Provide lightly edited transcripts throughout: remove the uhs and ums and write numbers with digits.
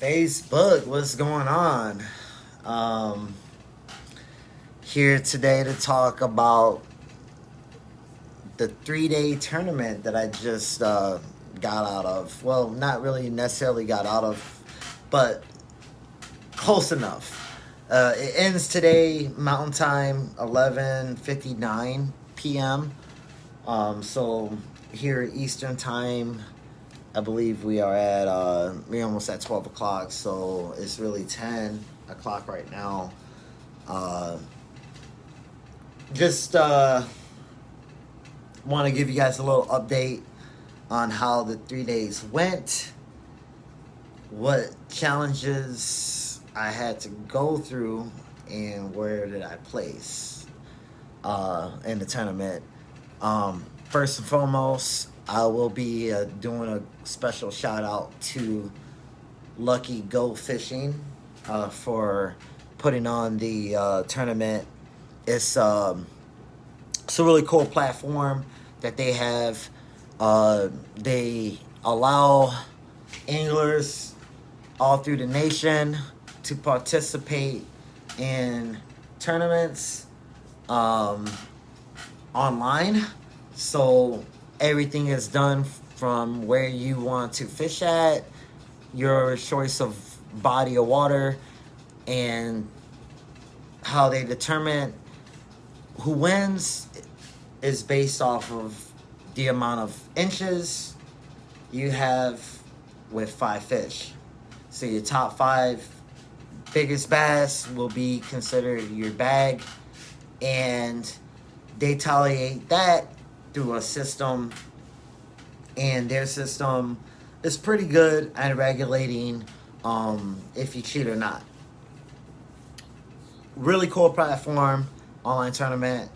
Facebook, what's going on? Um, Here today to talk about the 3 day tournament that I just got out of. Well, not really necessarily got out of, but close enough. It ends today, Mountain Time, 11:59 p.m. So here Eastern Time, I believe we are at we're almost at 12 o'clock, so it's really 10 o'clock right now. Uh, just want to give you guys a little update on how the 3 days went, what challenges I had to go through, and where did I place in the tournament. First and foremost, I will be doing a special shout out to Lucky Go Fishing for putting on the tournament. It's a really cool platform that they have. They allow anglers all through the nation to participate in tournaments online. So everything is done from where you want to fish at, your choice of body of water, and how they determine who wins is based off of the amount of inches you have with 5 fish. So your top 5 biggest bass will be considered your bag, and they tally that through a system, and their system is pretty good at regulating if you cheat or not. Really cool platform, online tournament.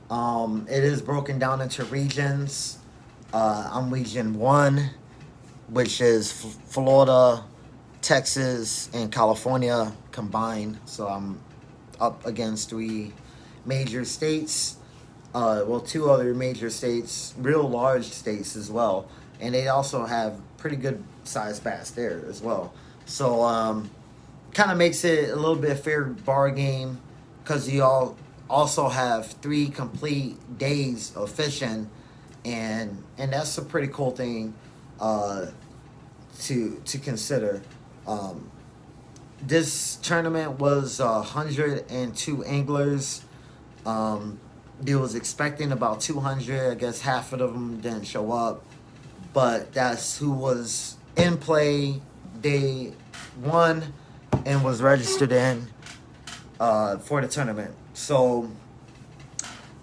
It is broken down into regions. I'm region 1, which is Florida, Texas, and California combined. So I'm up against 3 major states. 2 other major states, real large states as well. And they also have pretty good sized bass there as well. So kind of makes it a little bit fair bar game, because you all also have 3 complete days of fishing, and that's a pretty cool thing to consider. This tournament was 102 anglers. They was expecting about 200. I guess half of them didn't show up, but that's who was in play day 1 and was registered in for the tournament. So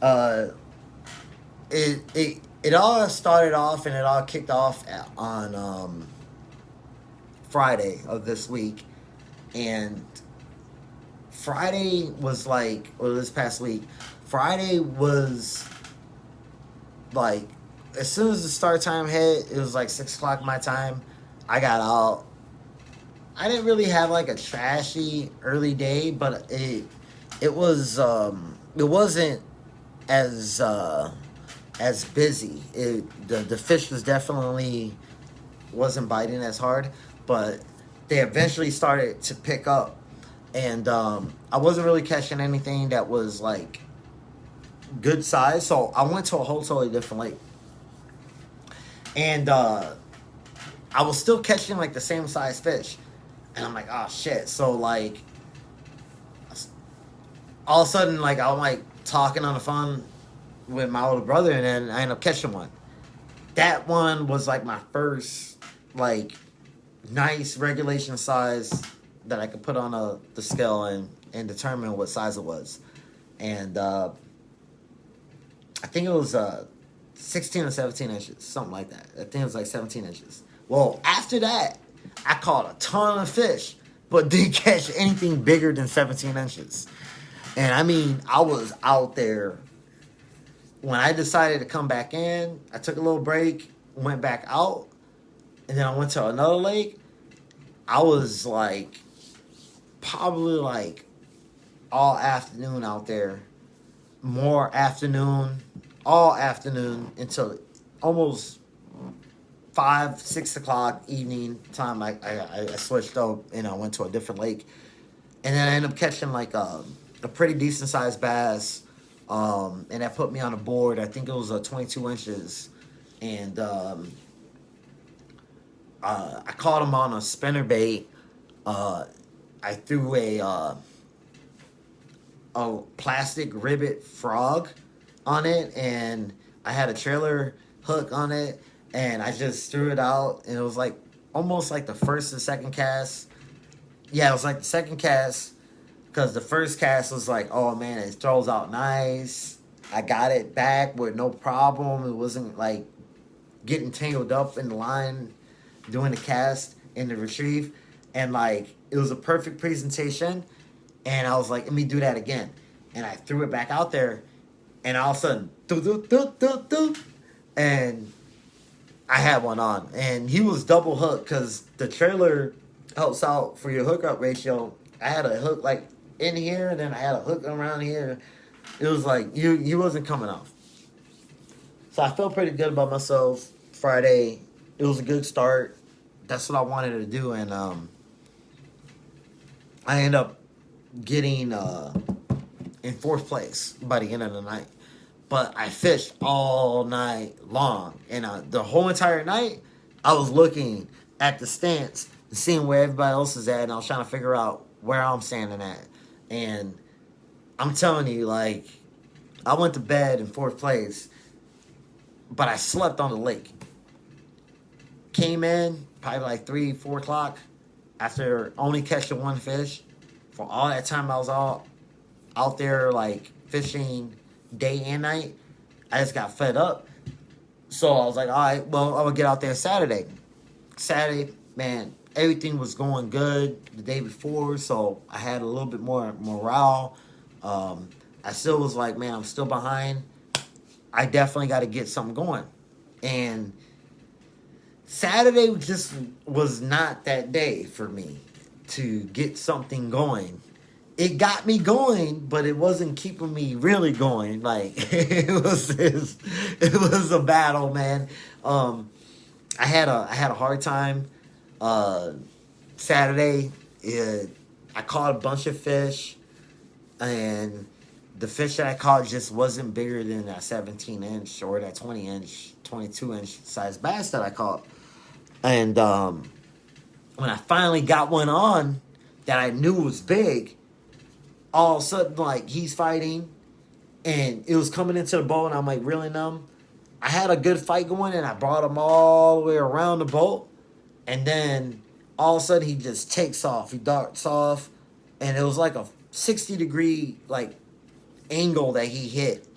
it all started off, and it all kicked off on Friday of this week. And Friday was like, or this past week, Friday was like, as soon as the start time hit, it was like 6 o'clock my time. I got out. I didn't really have like a trashy early day, but it wasn't as busy. The fish was definitely wasn't biting as hard, but they eventually started to pick up, and I wasn't really catching anything that was like good size. So I went to a whole totally different lake, and I was still catching like the same size fish, and I'm like, oh shit. So like, all of a sudden, like, I'm like talking on the phone with my older brother, and then I end up catching one. That one was like my first like nice regulation size that I could put on the scale and determine what size it was. And I think it was 16 or 17 inches, something like that. I think it was like 17 inches. Well, after that, I caught a ton of fish, but didn't catch anything bigger than 17 inches. And I mean, I was out there. When I decided to come back in, I took a little break, went back out, and then I went to another lake. I was like, probably like all afternoon out there. More afternoon, all afternoon until almost 5, 6 o'clock evening time, I switched up and I went to a different lake, and then I ended up catching like a pretty decent sized bass, and that put me on a board. I think it was 22 inches, and I caught him on a spinner bait. I threw a plastic ribbit frog on it, and I had a trailer hook on it, and I just threw it out, and it was like almost like the first and second cast. Yeah, it was like the second cast, because the first cast was like, oh man, it throws out nice. I got it back with no problem. It wasn't like getting tangled up in the line doing the cast and the retrieve, and like it was a perfect presentation. And I was like, let me do that again. And I threw it back out there, and all of a sudden, doo, doo, doo, doo, doo, and I had one on. And he was double hooked because the trailer helps out for your hookup ratio. I had a hook like in here, and then I had a hook around here. It was like, you wasn't coming off. So I felt pretty good about myself Friday. It was a good start. That's what I wanted to do. And I ended up getting in fourth place by the end of the night. But I fished all night long, and the whole entire night I was looking at the stance and seeing where everybody else is at, and I was trying to figure out where I'm standing at. And I'm telling you, like, I went to bed in fourth place, but I slept on the lake. Came in probably like 3, 4 o'clock after only catching one fish. For all that time I was out there like fishing day and night, I just got fed up. So I was like, all right, well, I'm going to get out there Saturday. Saturday, man, everything was going good the day before, so I had a little bit more morale. I still was like, man, I'm still behind. I definitely got to get something going. And Saturday just was not that day for me to get something going. It got me going, but it wasn't keeping me really going. Like it was a battle, man. I had a hard time. Saturday, I caught a bunch of fish, and the fish that I caught just wasn't bigger than that 17 inch or that 20 inch, 22 inch size bass that I caught. And when I finally got one on that I knew was big, all of a sudden, like, he's fighting, and it was coming into the boat, and I'm, like, reeling them. I had a good fight going, and I brought him all the way around the boat, and then all of a sudden, he just takes off. He darts off, and it was like a 60-degree, like, angle that he hit.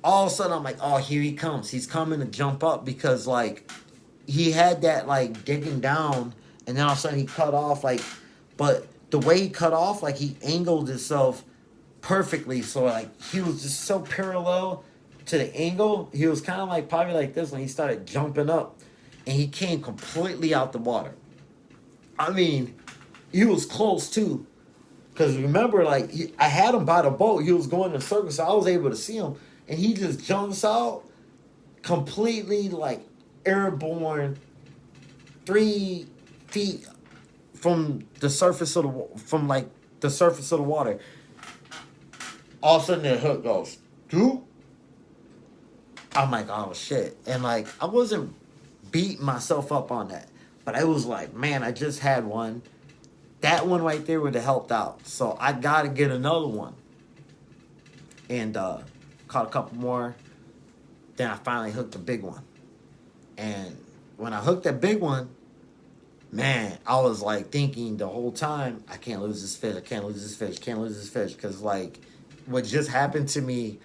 All of a sudden, I'm like, oh, here he comes. He's coming to jump up because, like, he had that, like, digging down, and then all of a sudden, he cut off, like, but the way he cut off, like, he angled himself perfectly. So, like, he was just so parallel to the angle. He was kind of like, probably like this when he started jumping up. And he came completely out the water. I mean, he was close, too. Because remember, like, I had him by the boat. He was going in a circle, so I was able to see him. And he just jumps out completely, like, airborne 3 feet from the surface of the surface of the water. All of a sudden, the hook goes, dude. I'm like, oh shit, and like I wasn't beating myself up on that, but I was like, man, I just had one. That one right there would have helped out, so I gotta get another one. And caught a couple more. Then I finally hooked a big one, and when I hooked that big one, man, I was like thinking the whole time, I can't lose this fish. I can't lose this fish. Can't lose this fish. Because, like, what just happened to me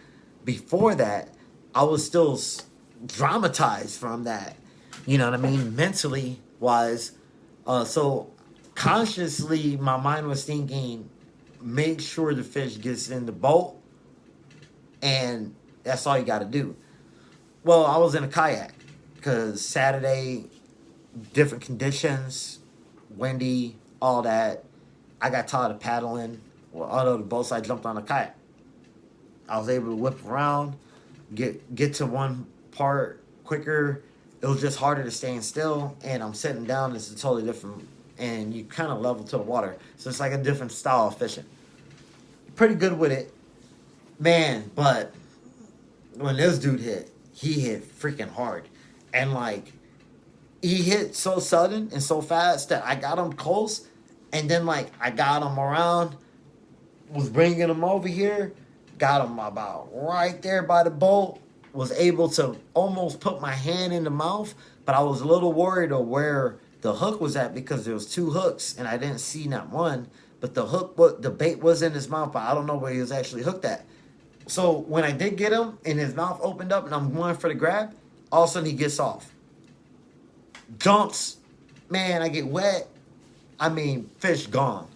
before that, I was still dramatized from that. You know what I mean? Mentally wise. So consciously, my mind was thinking, make sure the fish gets in the boat. And that's all you got to do. Well, I was in a kayak. Because Saturday, different conditions, windy, all that. I got tired of paddling. Well, out of the boats, I jumped on a kayak. I was able to whip around, get to one part quicker, it was just harder to stand still, and I'm sitting down. It's a totally different, and you kind of level to the water, so it's like a different style of fishing. Pretty good with it, man. But when this dude hit, he hit freaking hard, and like he hit so sudden and so fast that I got him close, and then like I got him around, was bringing him over here, got him about right there by the boat, was able to almost put my hand in the mouth, but I was a little worried of where the hook was at because there was two hooks and I didn't see not one, but the bait was in his mouth, but I don't know where he was actually hooked at. So when I did get him and his mouth opened up and I'm going for the grab, all of a sudden he gets off. Jumps, man, I get wet. I mean, fish gone.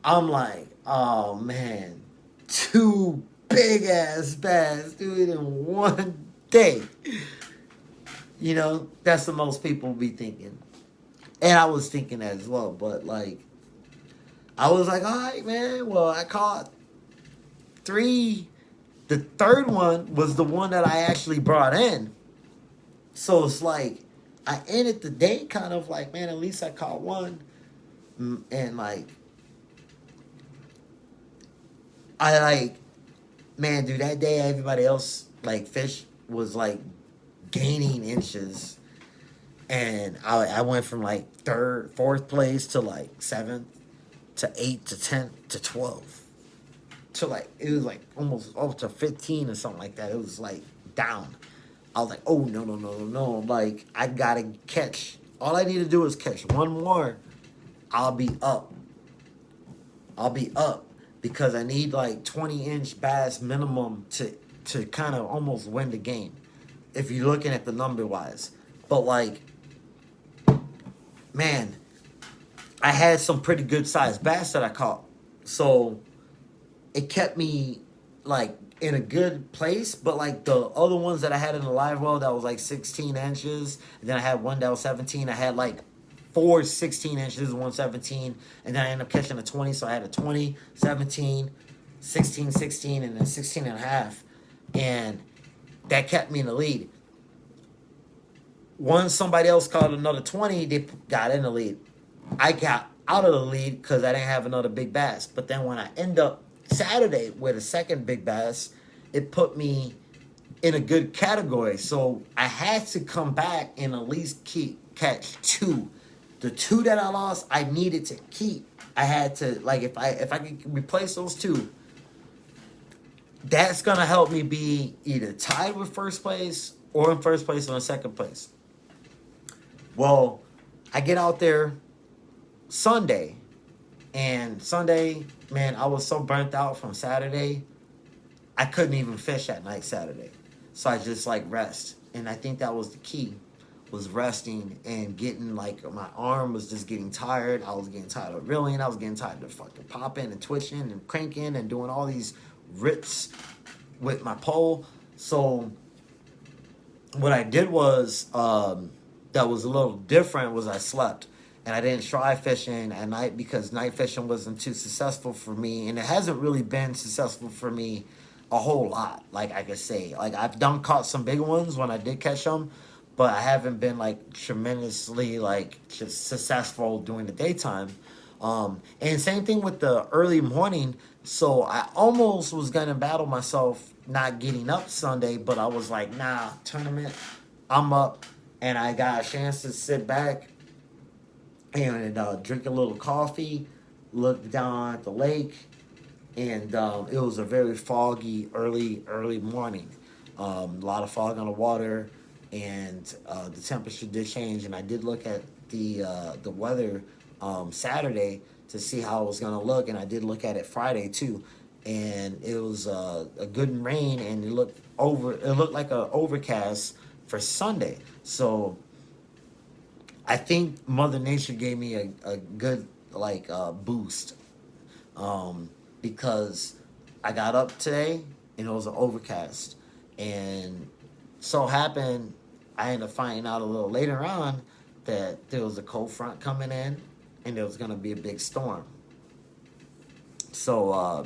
I'm like, oh man, two big ass bass, dude, in one day. You know, that's the most people be thinking. And I was thinking that as well, but like, I was like, all right, man, well, I caught three. The third one was the one that I actually brought in. So it's like, I ended the day kind of like, man, at least I caught one. And like, I like, man, dude, that day everybody else, like, fish was like gaining inches. And I went from like fourth place to like 7th to 8th to 10th to 12th. To like, it was like almost up to 15 or something like that. It was like down. I was like, oh, no. Like, I gotta catch. All I need to do is catch one more. I'll be up. Because I need like 20-inch bass minimum to kind of almost win the game. If you're looking at the number-wise. But like, man, I had some pretty good-sized bass that I caught. So it kept me like in a good place, but like the other ones that I had in the live well that was like 16 inches, and then I had one that was 17. I had like 4 16 inches, one 17, and then I ended up catching a 20, so I had a 20, 17, 16, 16, and then 16 and a half, and that kept me in the lead. Once somebody else caught another 20, they got in the lead. I got out of the lead because I didn't have another big bass, but then when I end up Saturday with a second big bass, it put me in a good category. So I had to come back and at least catch 2. The 2 that I lost, I needed to keep. I had to, like, if I could replace those 2, that's gonna help me be either tied with first place or in first place or in second place. Well, I get out there Sunday. And Sunday, man, I was so burnt out from Saturday, I couldn't even fish at night Saturday. So I just like rest. And I think that was the key, was resting and getting like, my arm was just getting tired. I was getting tired of reeling. I was getting tired of fucking popping and twitching and cranking and doing all these rips with my pole. So what I did was, that was a little different, was I slept. And I didn't try fishing at night because night fishing wasn't too successful for me. And it hasn't really been successful for me a whole lot, like I could say. Like, I've caught some big ones when I did catch them, but I haven't been, like, tremendously, like, just successful during the daytime. And same thing with the early morning. So I almost was going to battle myself not getting up Sunday, but I was like, nah, tournament, I'm up. And I got a chance to sit back and drink a little coffee, look down at the lake, and it was a very foggy early morning. A lot of fog on the water, and the temperature did change. And I did look at the weather Saturday to see how it was going to look, and I did look at it Friday too, and it was a good rain, and it looked like an overcast for Sunday. So I think Mother Nature gave me a good boost, because I got up today and it was an overcast, and so happened I ended up finding out a little later on that there was a cold front coming in and there was going to be a big storm. So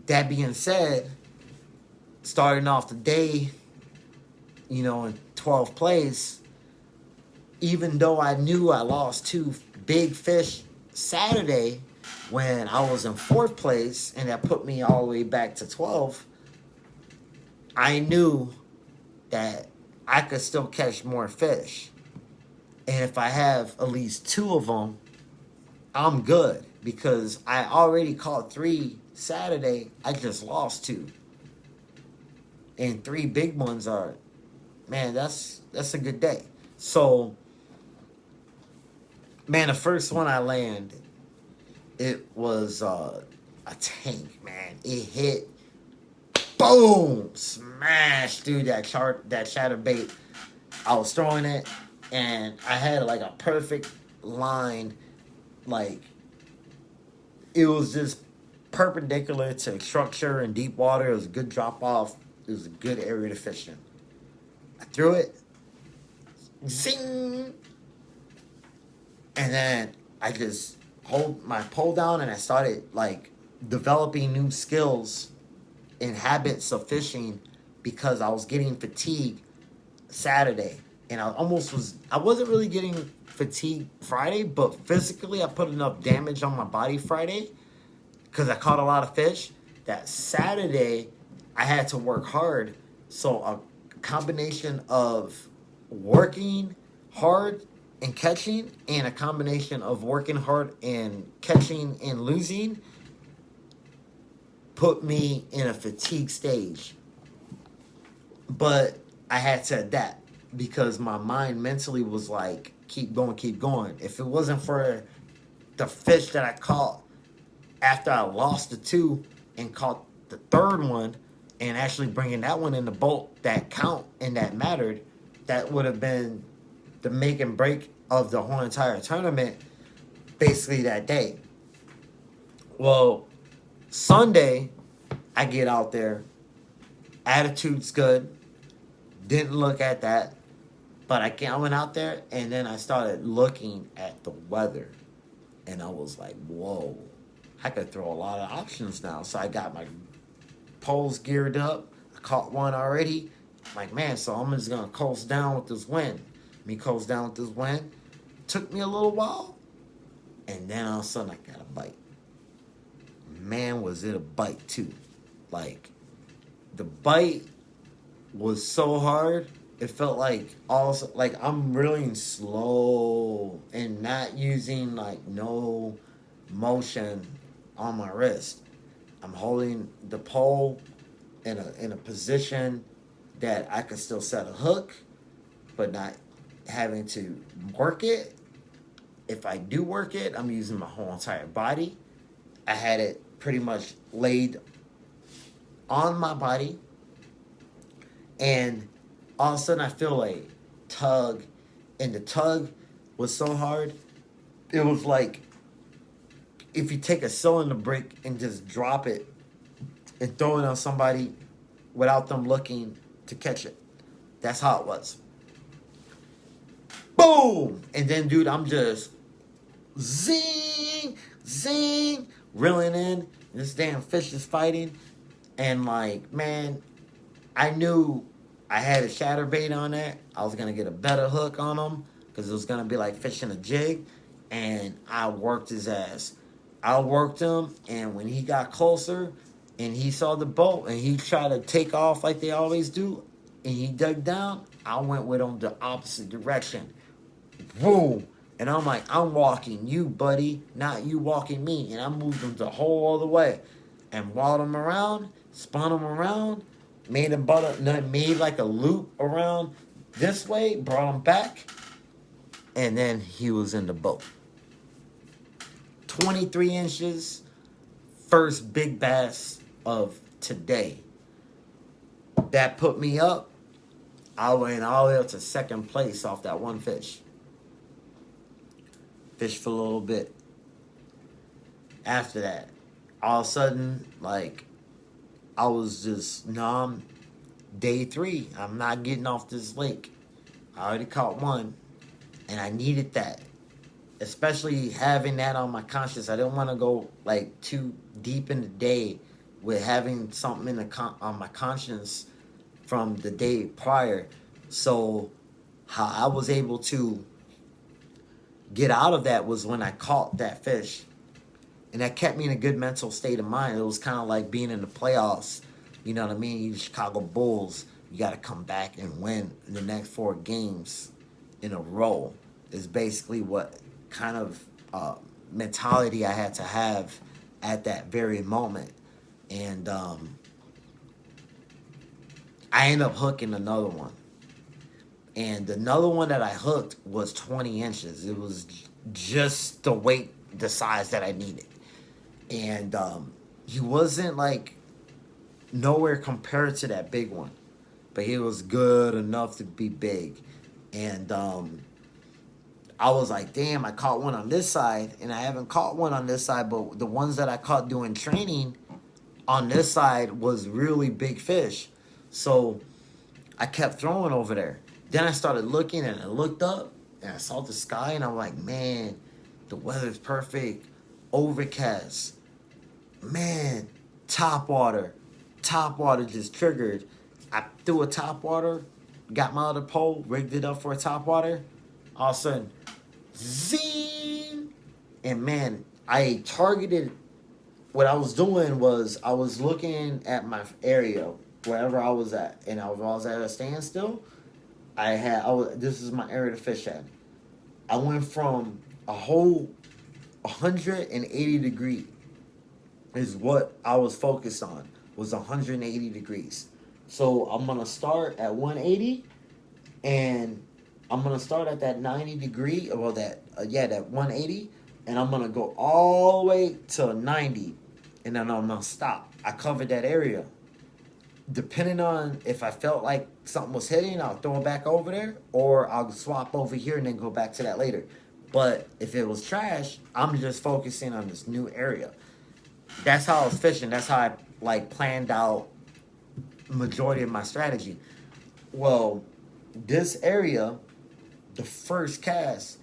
that being said, starting off the day, you know, and 12th place, even though I knew I lost 2 big fish Saturday when I was in 4th place, and that put me all the way back to 12. I knew that I could still catch more fish. And if I have at least 2 of them, I'm good. Because I already caught 3 Saturday. I just lost 2. And 3 big ones are, man, that's a good day. So, man, the first one I landed, it was a tank, man. It hit, boom, smash, dude, that chatterbait. I was throwing it, and I had like a perfect line, like, it was just perpendicular to structure and deep water. It was a good drop off. It was a good area to fish in. I threw it, zing, and then I just hold my pole down, and I started like developing new skills and habits of fishing because I was getting fatigued Saturday, and I wasn't really getting fatigued Friday, but physically I put enough damage on my body Friday because I caught a lot of fish that Saturday I had to work hard. So a combination of working hard and catching, and a combination of working hard and catching and losing, put me in a fatigue stage. But I had to adapt because my mind mentally was like, keep going, keep going. If it wasn't for the fish that I caught after I lost the 2 and caught the 3rd one, and actually bringing that one in the boat that count and that mattered, that would have been the make and break of the whole entire tournament basically that day. Well, Sunday, I get out there. Attitude's good. Didn't look at that. But I went out there, and then I started looking at the weather. And I was like, whoa, I could throw a lot of options now. So I got my poles geared up. I caught one already. I'm like, man, so I'm just going to coast down with this wind. Coast down with this wind. Took me a little while. And then all of a sudden, I got a bite. Man, was it a bite, too. Like, the bite was so hard. It felt like I'm reeling slow and not using like no motion on my wrist. I'm holding the pole in a position that I could still set a hook, but not having to work it. If I do work it, I'm using my whole entire body. I had it pretty much laid on my body, and all of a sudden I feel a tug, and the tug was so hard, it was like if you take a cylinder brick and just drop it and throw it on somebody without them looking to catch it. That's how it was. Boom! And then, dude, I'm just zing, zing, reeling in. This damn fish is fighting. And, like, man, I knew I had a chatterbait on there. I was going to get a better hook on him because it was going to be like fishing a jig. And I worked his ass. I worked him, and when he got closer and he saw the boat and he tried to take off like they always do, and he dug down, I went with him the opposite direction. Boom. And I'm like, I'm walking you, buddy, not you walking me. And I moved him the whole other way and walled him around, spun him around, made like a loop around this way, brought him back, and then he was in the boat. 23 inches, first big bass of today. That put me up. I went all the way up to second place off that one fish. Fished for a little bit. After that, all of a sudden, like, I was just numb. Day 3, I'm not getting off this lake. I already caught one, and I needed that. Especially having that on my conscience. I didn't want to go, like, too deep in the day with having something on my conscience from the day prior. So how I was able to get out of that was when I caught that fish. And that kept me in a good mental state of mind. It was kind of like being in the playoffs. You know what I mean? You Chicago Bulls, you got to come back and win the next 4 games in a row. Is basically what kind of mentality I had to have at that very moment. And I ended up hooking another one. And another one that I hooked was 20 inches. It was just the weight, the size that I needed. And he wasn't like nowhere compared to that big one, but he was good enough to be big. And I was like, damn, I caught one on this side, and I haven't caught one on this side, but the ones that I caught doing training on this side was really big fish. So I kept throwing over there. Then I started looking, and I looked up, and I saw the sky, and I'm like, man, the weather's perfect, overcast. Man, top water just triggered. I threw a top water, got my other pole, rigged it up for a top water. All of a sudden, zing! And man, I targeted. What I was doing was I was looking at my area wherever I was at, and I was at a standstill. This is my area to fish at. I went from a whole 180 degree is what I was focused on, was 180 degrees. So I'm going to start at 180, and I'm going to start at that 90 degree, well, that 180, and I'm going to go all the way to 90, and then I'm going to stop. I covered that area. Depending on if I felt like something was hitting, I'll throw it back over there, or I'll swap over here and then go back to that later. But if it was trash, I'm just focusing on this new area. That's how I was fishing. That's how I planned out majority of my strategy. Well, this area, the first cast,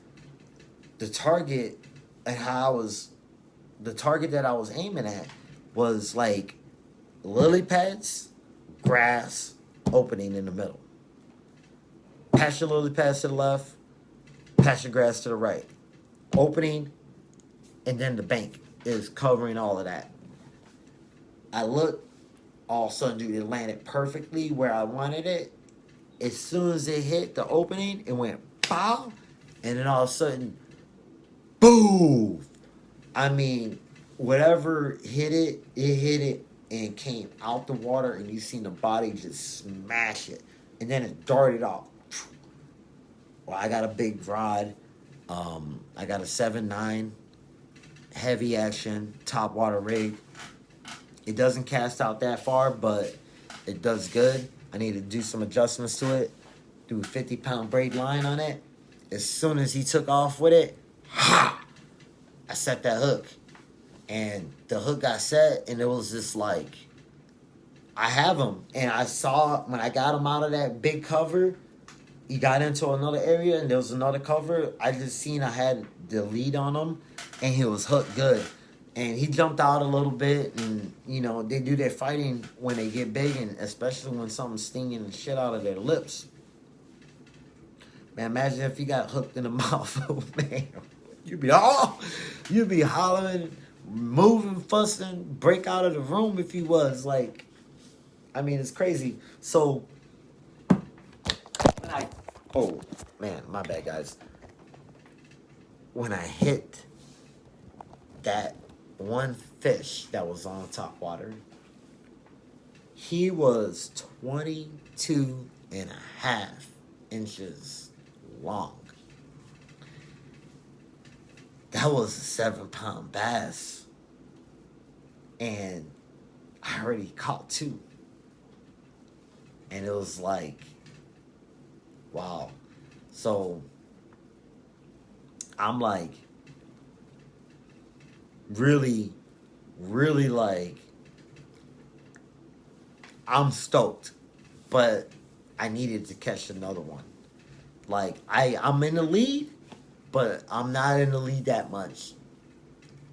the target that I was aiming at was like lily pads, grass, opening in the middle. Patch your lily pads to the left, patch your grass to the right. Opening, and then the bank is covering all of that. I looked, all of a sudden, dude, it landed perfectly where I wanted it. As soon as it hit the opening, it went pow, and then all of a sudden, boom! I mean, whatever hit it, and came out the water, and you seen the body just smash it, and then it darted off. Well, I got a big rod. I got a 7.9 heavy action top water rig. It doesn't cast out that far, but it does good. I need to do some adjustments to it. Do a 50-pound braid line on it. As soon as he took off with it, ha! I set that hook. And the hook got set, and it was just like, I have him. And I saw, when I got him out of that big cover, he got into another area, and there was another cover. I just seen I had the lead on him, and he was hooked good. And he jumped out a little bit, and, you know, they do their fighting when they get big, and especially when something's stinging the shit out of their lips. Man, imagine if you got hooked in the mouth. Man, you'd be hollering, moving, fussing, break out of the room if he was. Like, I mean, it's crazy. So, oh, man, my bad, guys. When I hit that one fish that was on top water, he was 22 and a half inches long. That was a 7-pound bass. And I already caught 2. And it was like, wow. So I'm like, really, really like, I'm stoked. But I needed to catch another one. Like, I'm in the lead, but I'm not in the lead that much.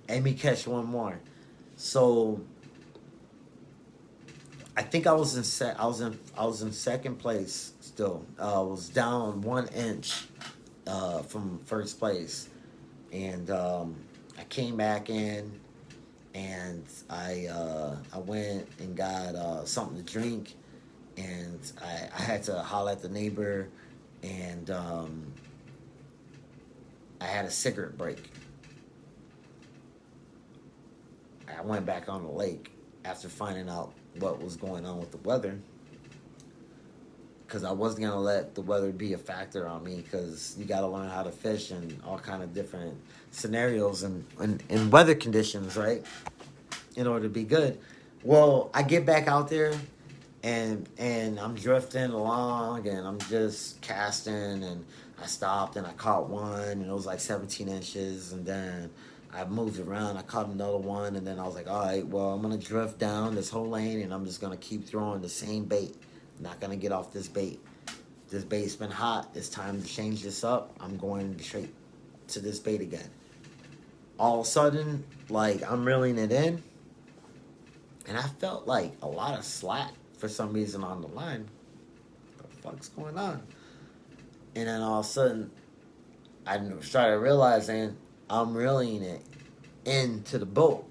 Let me catch one more. So I think I was in I was in second place still. I was down 1 inch from first place, and I came back in, and I went and got something to drink, and I had to holler at the neighbor, and I had a cigarette break. I went back on the lake after finding out what was going on with the weather, because I wasn't gonna let the weather be a factor on me, because you got to learn how to fish in all kind of different scenarios and weather conditions, right? In order to be good. Well, I get back out there, and I'm drifting along, and I'm just casting, and I stopped and I caught one, and it was like 17 inches, and then I moved around, I caught another one, and then I was like, all right, well, I'm gonna drift down this whole lane, and I'm just gonna keep throwing the same bait. I'm not gonna get off this bait. This bait's been hot. It's time to change this up. I'm going straight to this bait again. All of a sudden, like, I'm reeling it in, and I felt like a lot of slack for some reason on the line. What the fuck's going on? And then all of a sudden, I started realizing I'm reeling it into the boat.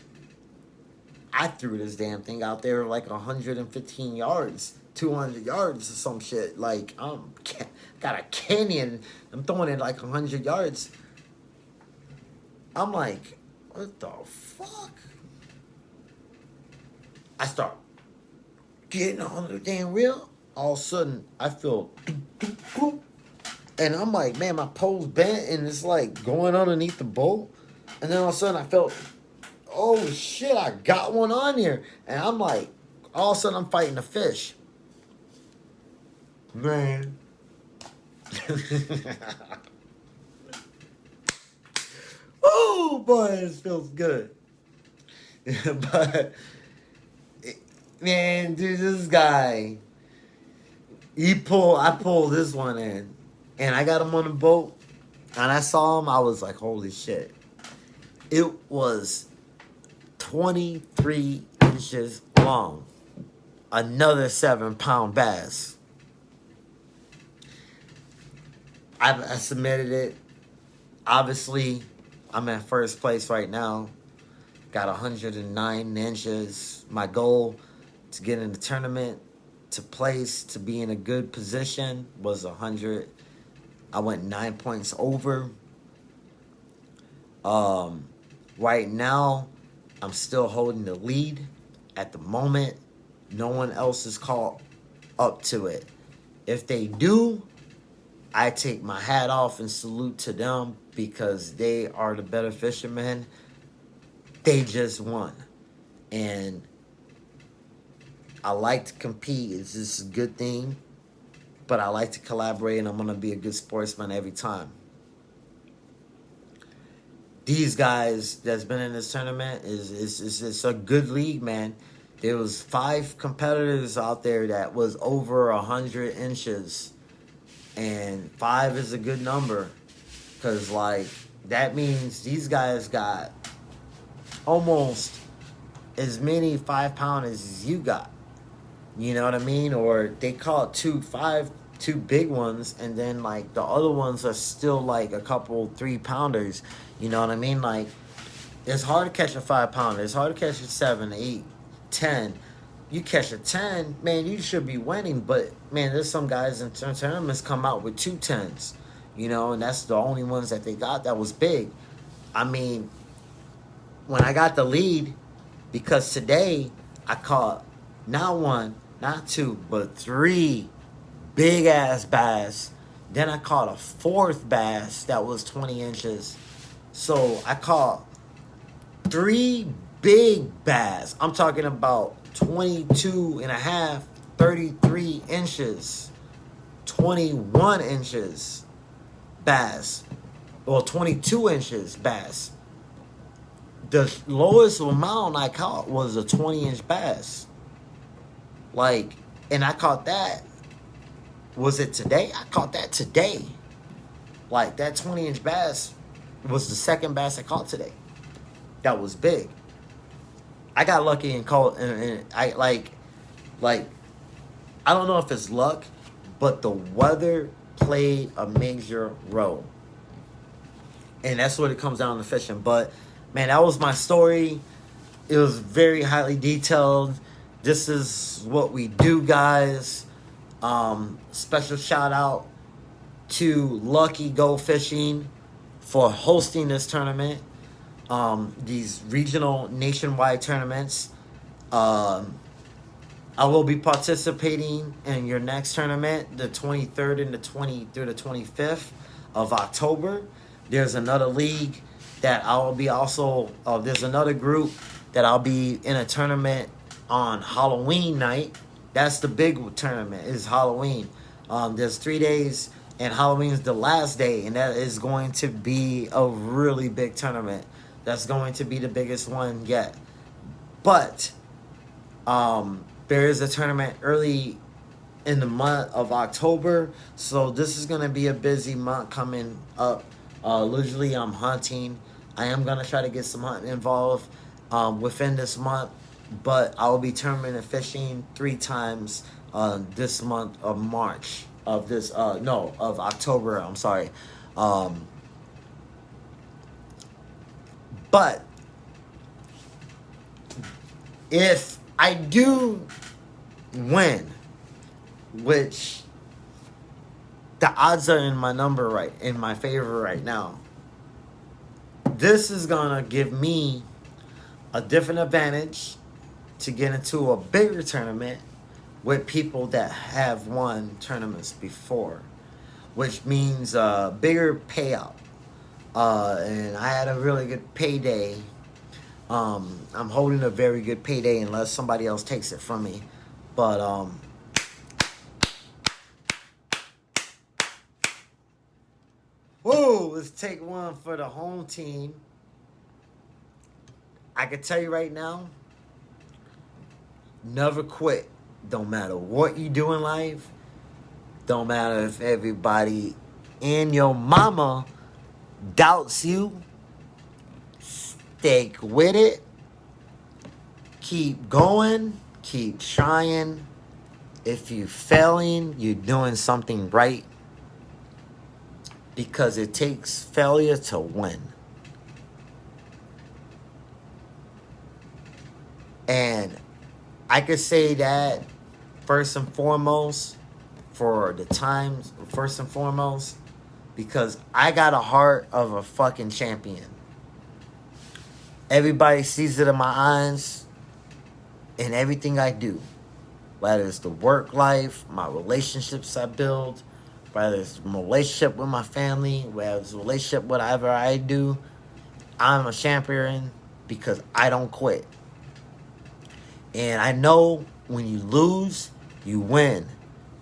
I threw this damn thing out there like 115 yards, 200 yards or some shit. Like, got a canyon. I'm throwing it like 100 yards. I'm like, what the fuck? I start getting on the damn reel. All of a sudden, I feel, and I'm like, man, my pole's bent, and it's like going underneath the boat. And then all of a sudden, I felt, oh shit, I got one on here. And I'm like, all of a sudden, I'm fighting a fish. Man. Oh boy, this feels good. But, man, dude, this guy, I pulled this one in, and I got him on the boat, and I saw him, I was like, holy shit. It was 23 inches long. Another 7-pound bass. I submitted it. Obviously, I'm in first place right now. Got 109 inches. My goal to get in the tournament, to place, to be in a good position was 100. I went 9 points over. Right now, I'm still holding the lead. At the moment, no one else is caught up to it. If they do, I take my hat off and salute to them, because they are the better fishermen. They just won. And I like to compete. It's just a good thing. But I like to collaborate, and I'm going to be a good sportsman every time. These guys that's been in this tournament, it's a good league, man. There was 5 competitors out there that was over 100 inches. And 5 is a good number, because, like, that means these guys got almost as many 5-pounders as you got. You know what I mean? Or they caught 2 big ones, and then, like, the other ones are still, like, a couple 3-pounders. You know what I mean? Like, it's hard to catch a 5-pounder. It's hard to catch a 7, 8, 10. You catch a 10, man, you should be winning. But, man, there's some guys in tournaments come out with 2 10s, you know, and that's the only ones that they got that was big. I mean, when I got the lead, because today I caught not 1, not 2, but 3 big-ass bass. Then I caught a 4th bass that was 20 inches. So I caught 3 big bass. I'm talking about 22 and a half, 33 inches, 21 inches bass. Well, 22 inches bass. The lowest amount I caught was a 20-inch bass. Like, and I caught that. Was it today? I caught that today. Like, that 20-inch bass was the second bass I caught today. That was big. I got lucky and caught, and I, like, Like, I don't know if it's luck, but the weather played a major role. And that's what it comes down to fishing. But, man, that was my story. It was very highly detailed. This is what we do, guys. Special shout out to Lucky Go Fishing for hosting this tournament. These regional nationwide tournaments. I will be participating in your next tournament, the 23rd and the 25th of October. There's another league that I will be also. There's another group that I'll be in a tournament on Halloween night. That's the big tournament. Is Halloween. There's 3 days, and Halloween's the last day, and that is going to be a really big tournament. That's going to be the biggest one yet. But there is a tournament early in the month of October, so this is going to be a busy month coming up. Usually I'm hunting. I am going to try to get some hunting involved within this month, but I will be tournament fishing 3 times this month of March of this of October. I'm sorry. But if I do win, which the odds are in my favor right now, this is gonna give me a different advantage to get into a bigger tournament with people that have won tournaments before, which means a bigger payout. And I had a really good payday. I'm holding a very good payday unless somebody else takes it from me. But let's take one for the home team. I can tell you right now, never quit. Don't matter what you do in life. Don't matter if everybody and your mama doubts you. Stick with it. Keep going. Keep trying. If you're failing, you're doing something right. Because it takes failure to win. And I could say that first and foremost, because I got a heart of a fucking champion. Everybody sees it in my eyes in everything I do. Whether it's the work life, my relationships I build, whether it's my relationship with my family, whether it's a relationship, whatever I do, I'm a champion because I don't quit. And I know when you lose, you win.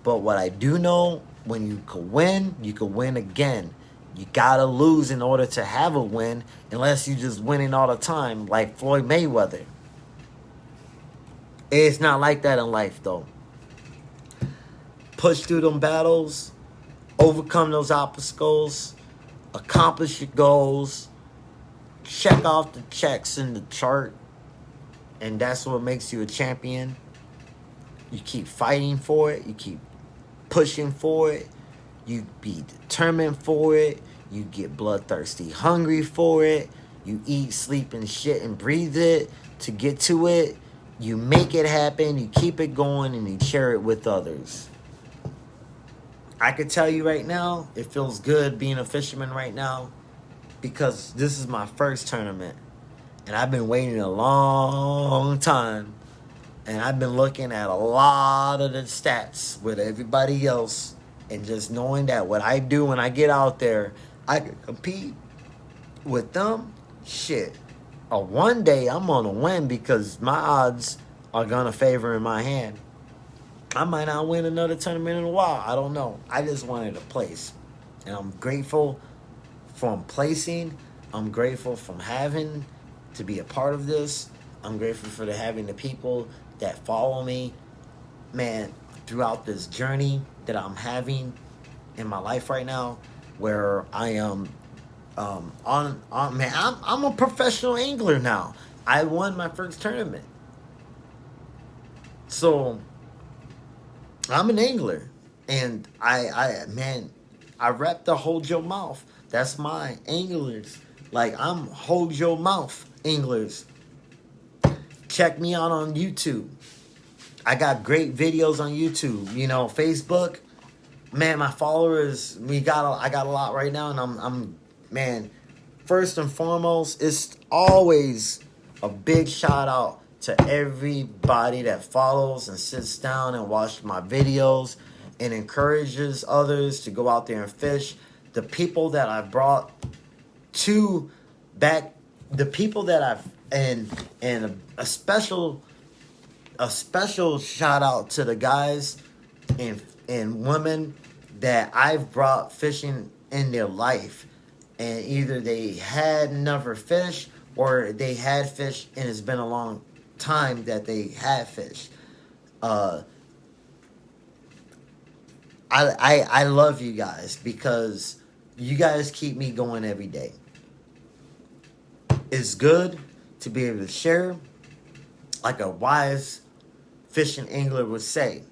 But what I do know, when you can win again. You gotta lose in order to have a win, unless you just winning all the time, like Floyd Mayweather. It's not like that in life, though. Push through them battles, overcome those obstacles, accomplish your goals, check off the checks in the chart, and that's what makes you a champion. You keep fighting for it, you keep pushing for it, you be determined for it, you get bloodthirsty hungry for it, you eat, sleep, and shit and breathe it to get to it. You make it happen, you keep it going, and you share it with others. I can tell you right now, it feels good being a fisherman right now because this is my first tournament. And I've been waiting a long time. And I've been looking at a lot of the stats with everybody else. And just knowing that what I do when I get out there, I can compete with them. Shit. One day I'm going to win because my odds are going to favor in my hand. I might not win another tournament in a while. I don't know. I just wanted a place. And I'm grateful from placing. I'm grateful from having to be a part of this. I'm grateful for having the people that follow me, man, throughout this journey that I'm having in my life right now, where I am I'm a professional angler now. I won my first tournament. So I'm an angler, and man, I rep the hold your mouth. That's my anglers. Like I'm hold your mouth anglers. Check me out on YouTube. I got great videos on YouTube. You know, Facebook. Man, my followers. I got a lot right now, and I'm man. First and foremost, it's always a big shout out to everybody that follows and sits down and watches my videos and encourages others to go out there and fish. The people that I brought to back, the people that I've and a special shout out to the guys and women that I've brought fishing in their life, and either they had never fished or they had fished and it's been a long time that they had fished. Uh, I love you guys because you guys keep me going every day. It's good to be able to share, like a wise fishing angler would say.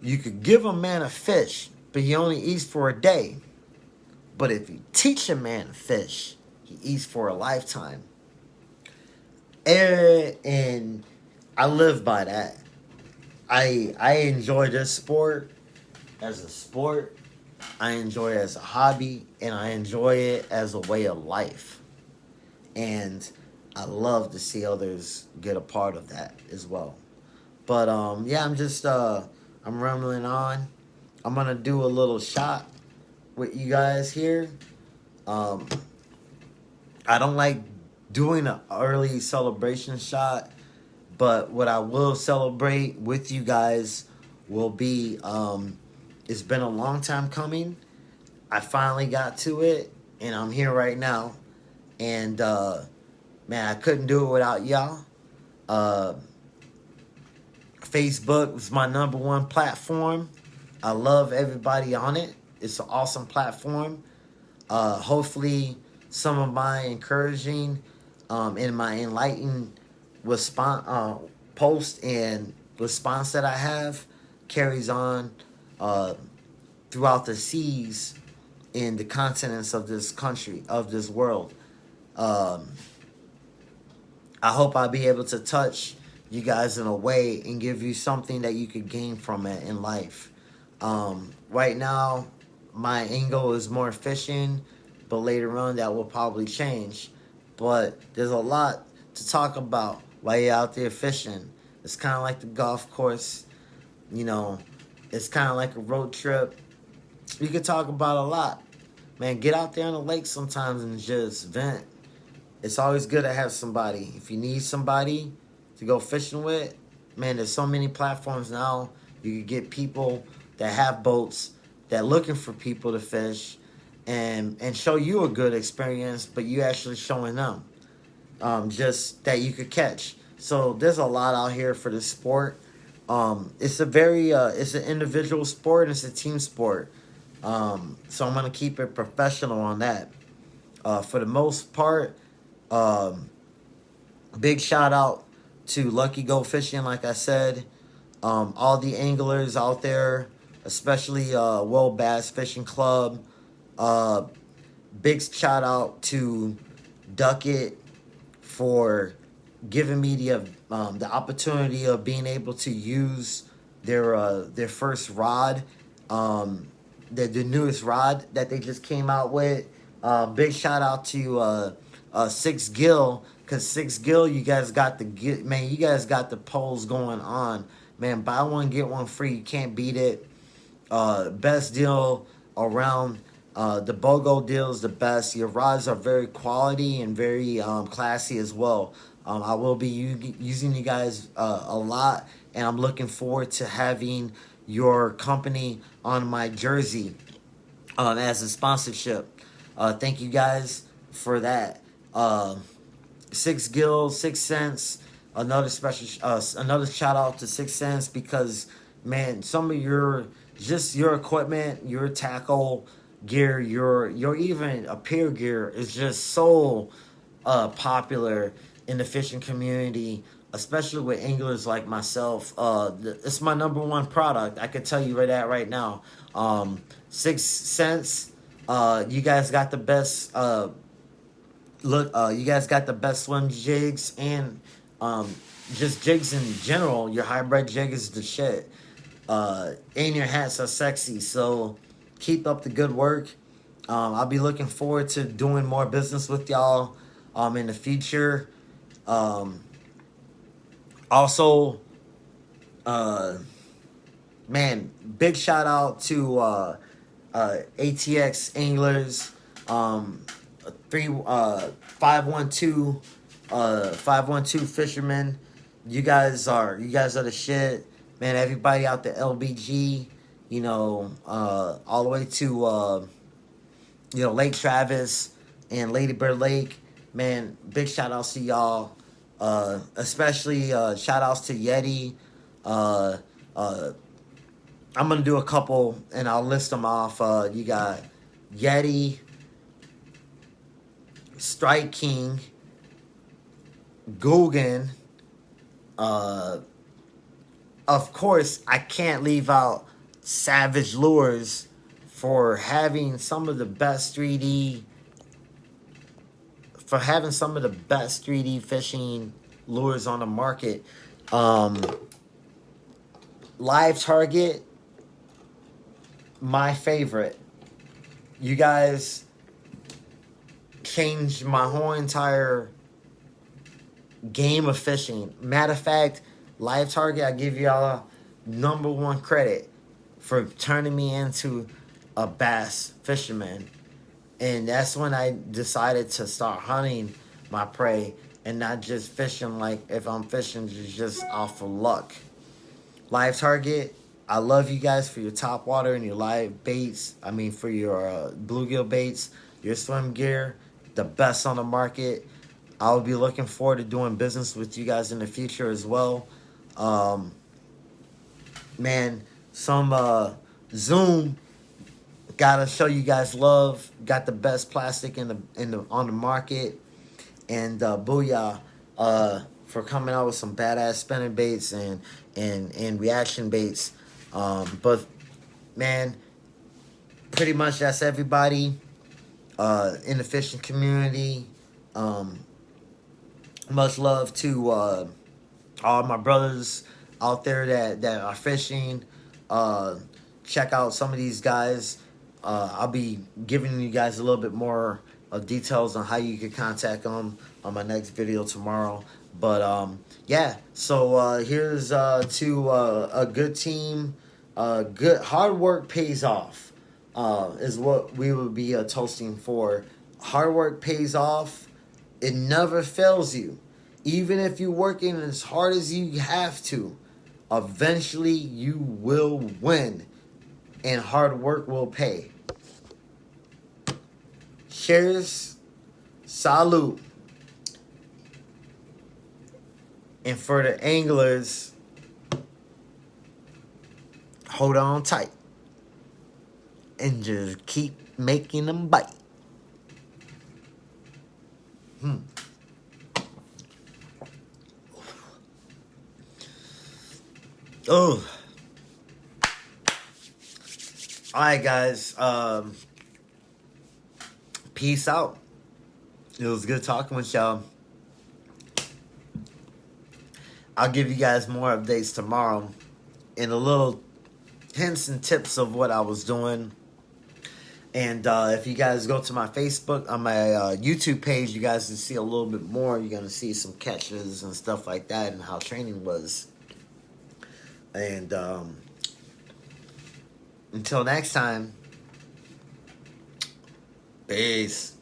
You could give a man a fish, but he only eats for a day. But if you teach a man to fish, he eats for a lifetime. And I live by that. I enjoy this sport as a sport. I enjoy it as a hobby, and I enjoy it as a way of life. And I love to see others get a part of that as well. But yeah, I'm rambling on. I'm gonna do a little shot with you guys here. Um, I don't like doing an early celebration shot, but what I will celebrate with you guys will be it's been a long time coming. I finally got to it, and I'm here right now. And man, I couldn't do it without y'all. Uh, Facebook was my number one platform. I love everybody on it. It's an awesome platform. Hopefully, some of my encouraging and my enlightening post and response that I have carries on throughout the seas in the continents of this country, of this world. I hope I'll be able to touch you guys in a way and give you something that you could gain from it in life. Right now, my angle is more fishing, but later on that will probably change. But there's a lot to talk about while you're out there fishing. It's kind of like the golf course, you know. It's kind of like a road trip. You could talk about a lot. Man, get out there on the lake sometimes and just vent. It's always good to have somebody. If you need somebody to go fishing with, man, there's so many platforms now. You can get people that have boats that looking for people to fish and show you a good experience, but you actually showing them just that you could catch. So there's a lot out here for this sport. It's a very it's an individual sport and it's a team sport. So I'm gonna keep it professional on that. For the most part, big shout out to Lucky Go Fishing, like I said. All the anglers out there, especially World Bass Fishing Club. Big shout out to Duckett for giving me the opportunity of being able to use their first rod, the newest rod that they just came out with. Big shout out to Six Gill, because Six Gill, you guys got the polls going on, man. Buy one get one free. You can't beat it. Best deal around. The BOGO deal is the best. Your rods are very quality and very classy as well. I will be using you guys a lot, and I'm looking forward to having your company on my jersey as a sponsorship. Thank you guys for that. Six Gill, 6 cents. Another another shout out to 6 cents because, man, some of your equipment, your tackle gear, your even appear gear is just so popular in the fishing community. especially with anglers like myself. It's my number one product. I can tell you that right now. 6 cents. You guys got the best. You guys got the best swim jigs and just jigs in general. Your hybrid jig is the shit. And your hats are sexy. So keep up the good work. I'll be looking forward to doing more business with y'all in the future. Also, man, big shout out to ATX Anglers, 512 Fishermen. You guys are the shit, man. Everybody out the LBG, all the way to Lake Travis and Lady Bird Lake, man. Big shout outs to y'all. Especially shout outs to Yeti. Uh, uh, I'm gonna do a couple and I'll list them off. You got Yeti, Strike King, Guggen. Of course, I can't leave out Savage Lures for having some of the best 3D fishing lures on the market. Live Target, my favorite. You guys changed my whole entire game of fishing. Matter of fact, Live Target, I give y'all number one credit for turning me into a bass fisherman. And that's when I decided to start hunting my prey and not just fishing like if I'm fishing just off of luck. Live Target, I love you guys for your top water and your live baits. I mean, for your bluegill baits, your swim gear, the best on the market. I'll be looking forward to doing business with you guys in the future as well. Man, some Zoom. Gotta show you guys love. Got the best plastic on the market, and booyah for coming out with some badass spinning baits and reaction baits. But man, pretty much that's everybody in the fishing community. Much love to all my brothers out there that are fishing. Check out some of these guys. I'll be giving you guys a little bit more details on how you can contact them on my next video tomorrow. But yeah, so here's to a good team. Good hard work pays off is what we will be toasting for. Hard work pays off. It never fails you. Even if you're working as hard as you have to, eventually you will win. And hard work will pay. Cheers. Salute. And for the anglers, hold on tight. And just keep making them bite. Oh. Alright, guys. Peace out. It was good talking with y'all. I'll give you guys more updates tomorrow and a little hints and tips of what I was doing. And if you guys go to my Facebook, on my YouTube page, you guys can see a little bit more. You're going to see some catches and stuff like that and how training was. And until next time, peace.